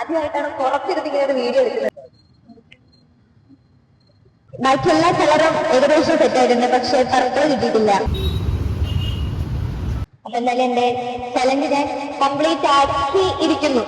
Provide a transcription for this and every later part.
ആദ്യമായിട്ടാണ് പുറത്തിരുന്ന് ഇങ്ങനെ ഒരു വീഡിയോ എടുക്കുന്നത്. ബാക്കി എല്ലാ കളറും ഏകദേശം സെറ്റ് ആയിട്ടുണ്ട്, പക്ഷെ പർപ്പിൾ കിട്ടിയിട്ടില്ല. അപ്പൊ എന്തായാലും എന്റെ ചലഞ്ച് ഞാൻ കംപ്ലീറ്റ് ആക്കി ഇരിക്കുന്നു.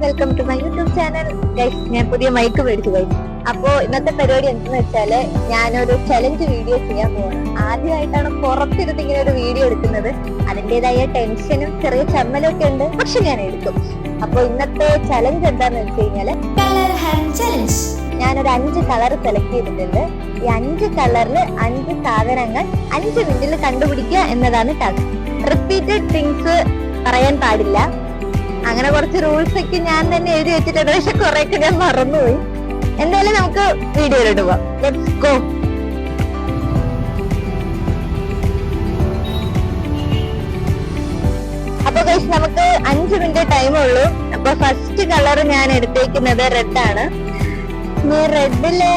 Welcome to my YouTube channel guys. ഞാൻ പുതിയ മൈക്ക് മേടിച്ചു ഗൈസ്. അപ്പോ ഇന്നത്തെ പരിപാടി എന്തെന്ന് വെച്ചാല് ഞാനൊരു ചലഞ്ച് വീഡിയോ ചെയ്യാൻ പോവാണ്. ആദ്യമായിട്ടാണ് പുറത്തിരുന്ന് ഇങ്ങനെ ഒരു വീഡിയോ എടുക്കുന്നത്. അതിൻ്റെതായ ടെൻഷനും ചെറിയ ചമ്മലും ഒക്കെ ഉണ്ട്, പക്ഷെ ഞാൻ എടുക്കും. അപ്പൊ ഇന്നത്തെ ചലഞ്ച് എന്താന്ന് വെച്ച് കഴിഞ്ഞാല് ഞാനൊരു 5 കളർ സെലക്ട് ചെയ്തിട്ടുണ്ട്. ഈ 5 കളറിൽ 5 സാധനങ്ങൾ 5 മിനിറ്റിൽ കണ്ടുപിടിക്കുക എന്നതാണ് ടാസ്ക്. റിപ്പീറ്റഡ് തിങ്സ് പറയാൻ പാടില്ല. അങ്ങനെ കുറച്ച് റൂൾസ് ഒക്കെ ഞാൻ തന്നെ എഴുതി വെച്ചിട്ടുണ്ട്, പക്ഷെ കുറെയൊക്കെ ഞാൻ മറന്നുപോയി. എന്തായാലും നമുക്ക് വീഡിയോയിലോട്ട് പോവാം. Let's go. അപ്പൊ ഗൈസ് നമുക്ക് 5 മിനിറ്റ് ടൈം ഉള്ളൂ. അപ്പൊ ഫസ്റ്റ് കളർ ഞാൻ എടുത്തേക്കുന്നത് റെഡ് ആണ്. റെഡില്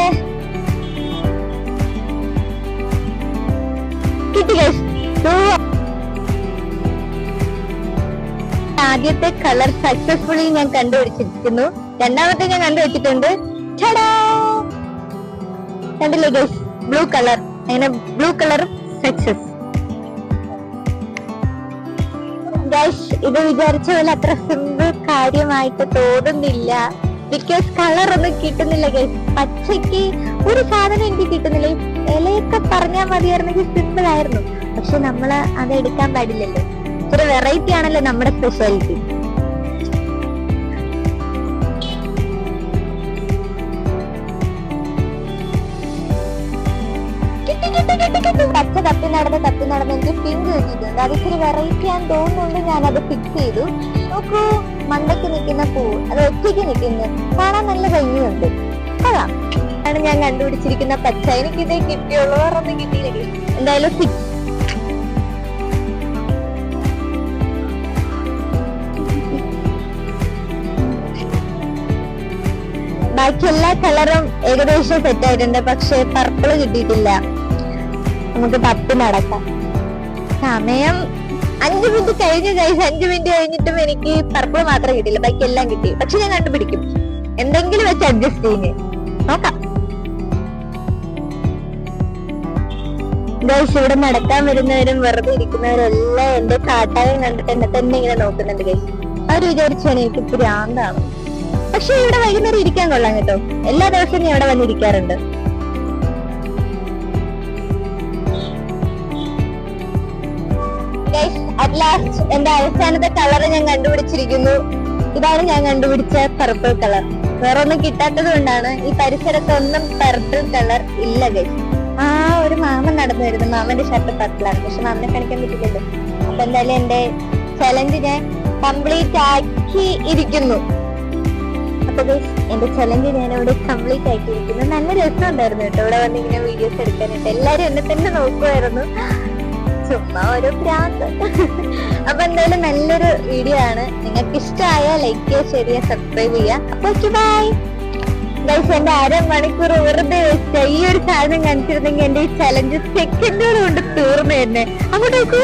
കിട്ടി ഗൈസ്. ആദ്യത്തെ കളർ സക്സസ്ഫുള്ളി ഞാൻ കണ്ടുപിടിച്ചിരിക്കുന്നു. രണ്ടാമത്തെ ഞാൻ കണ്ടുവച്ചിട്ടുണ്ട്. കണ്ടില്ലേ ഗൈസ്, ബ്ലൂ കളർ. അങ്ങനെ ബ്ലൂ കളർ സക്സസ്. ഗൈസ് ഇത് വിചാരിച്ച പോലെ അത്ര സിമ്പിൾ കാര്യമായിട്ട് തോന്നുന്നില്ല. ബിക്കോസ് കളർ ഒന്നും കിട്ടുന്നില്ല ഗൈസ്. പച്ചയ്ക്ക് ഒരു സാധനം എനിക്ക് കിട്ടുന്നില്ല. ഇലയൊക്കെ പറഞ്ഞാൽ മതിയായിരുന്നെങ്കിൽ സിമ്പിൾ ആയിരുന്നു, പക്ഷെ നമ്മള് അത് എടുക്കാൻ പാടില്ലല്ലോ. ഒരു വെറൈറ്റി ആണല്ലോ നമ്മുടെ സ്പെഷ്യാലിറ്റി. പച്ച തപ്പി നടന്ന് എനിക്ക് പിങ്ക് കിട്ടിയിട്ടുണ്ട്. അത് ഇച്ചിരി വെറൈറ്റി ആണെന്ന് തോന്നുന്നുണ്ട്. ഞാനത് ഫിക്സ് ചെയ്തു. നോക്കൂ, മണ്ടയ്ക്ക് നിൽക്കുന്ന പൂ, അത് ഒറ്റയ്ക്ക് നിൽക്കുന്നു, കാണാൻ നല്ല ഭംഗിയുണ്ട്. കൊള്ളാം. ആണ് ഞാൻ കണ്ടുപിടിച്ചിരിക്കുന്ന പച്ച. എനിക്കിതേ കിട്ടിയുള്ളൂ, വേറൊന്നും കിട്ടിയില്ല. എന്തായാലും ഫിക്സ്. ബാക്കി എല്ലാ കളറും ഏകദേശം സെറ്റ് ആയിട്ടുണ്ട്, പക്ഷെ പർപ്പിൾ കിട്ടിയിട്ടില്ല. നമുക്ക് തപ്പി നടക്കാം. സമയം 5 മിനിറ്റ് കഴിഞ്ഞു ഗൈസ്. 5 മിനിറ്റ് കഴിഞ്ഞിട്ടും എനിക്ക് പർപ്പിൾ മാത്രം കിട്ടിയില്ല, ബാക്കി എല്ലാം കിട്ടി. പക്ഷെ ഞാൻ കണ്ടുപിടിക്കും, എന്തെങ്കിലും വെച്ച് അഡ്ജസ്റ്റ് ചെയ്യുന്നേ നോക്കാം. ഗൈസ് ഇവിടെ നടക്കാൻ വരുന്നവരും വെറുതെ ഇരിക്കുന്നവരും എല്ലാം എന്റെ കാട്ടായം കണ്ടിട്ട് എന്നെ തന്നെ ഇങ്ങനെ നോക്കുന്നുണ്ട് ഗൈസ്. അവര് വിചാരിച്ചാണ് എനിക്ക് ഭ്രാന്താണ്. പക്ഷെ ഇവിടെ വൈകുന്നേരം ഇരിക്കാൻ കൊള്ളാം കേട്ടോ. എല്ലാ ദിവസവും ഞാൻ ഇവിടെ വന്നിരിക്കാറുണ്ട്. അറ്റ് ലാസ്റ്റ് എന്റെ അവസാനത്തെ കളർ ഞാൻ കണ്ടുപിടിച്ചിരിക്കുന്നു. ഇതാണ് ഞാൻ കണ്ടുപിടിച്ച പർപ്പിൾ കളർ. വേറെ ഒന്നും കിട്ടാത്തത് കൊണ്ടാണ്. ഈ പരിസരത്ത് ഒന്നും പർപ്പിൾ കളർ ഇല്ല ഗൈസ്. ഒരു മാമൻ നടന്നു വരുന്നു. മാമന്റെ ഷർട്ട് പർപ്പിളാണ്, പക്ഷെ മാമനെ കാണിക്കാൻ പറ്റില്ലല്ലോ. അപ്പൊ എന്തായാലും എന്റെ ചലഞ്ച് ഞാൻ കംപ്ലീറ്റ് ആക്കി ഇരിക്കുന്നു. എന്റെ ചലഞ്ച് ഞാൻ ഇവിടെ കംപ്ലീറ്റ് ആക്കിയിരിക്കുന്നു. നല്ല രസമുണ്ടായിരുന്നു കേട്ടോ ഇവിടെ വന്ന് ഇങ്ങനെ വീഡിയോസ് എടുക്കാനായിട്ട്. എല്ലാരും എന്നെ തന്നെ നോക്കുമായിരുന്നു, ചുമ്മാ ഒരു ഭ്രാന്ത്. അപ്പൊ എന്തായാലും നല്ലൊരു വീഡിയോ ആണ്. നിങ്ങൾക്ക് ഇഷ്ടമായ ലൈക്ക് ചെയ്യുക, ഷെയർ ചെയ്യുക, സബ്സ്ക്രൈബ് ചെയ്യുക. അപ്പൊ ബൈ ഗൈസ്. എന്റെ 1/2 മണിക്കൂർ വെറുതെ വെച്ച ഈ ഒരു സാധനം കാണിച്ചിരുന്നെങ്കിൽ എന്റെ ഈ ചലഞ്ച് സെക്കൻഡുകൾ കൊണ്ട് തീർന്നു തന്നെ. അങ്ങോട്ടേക്ക്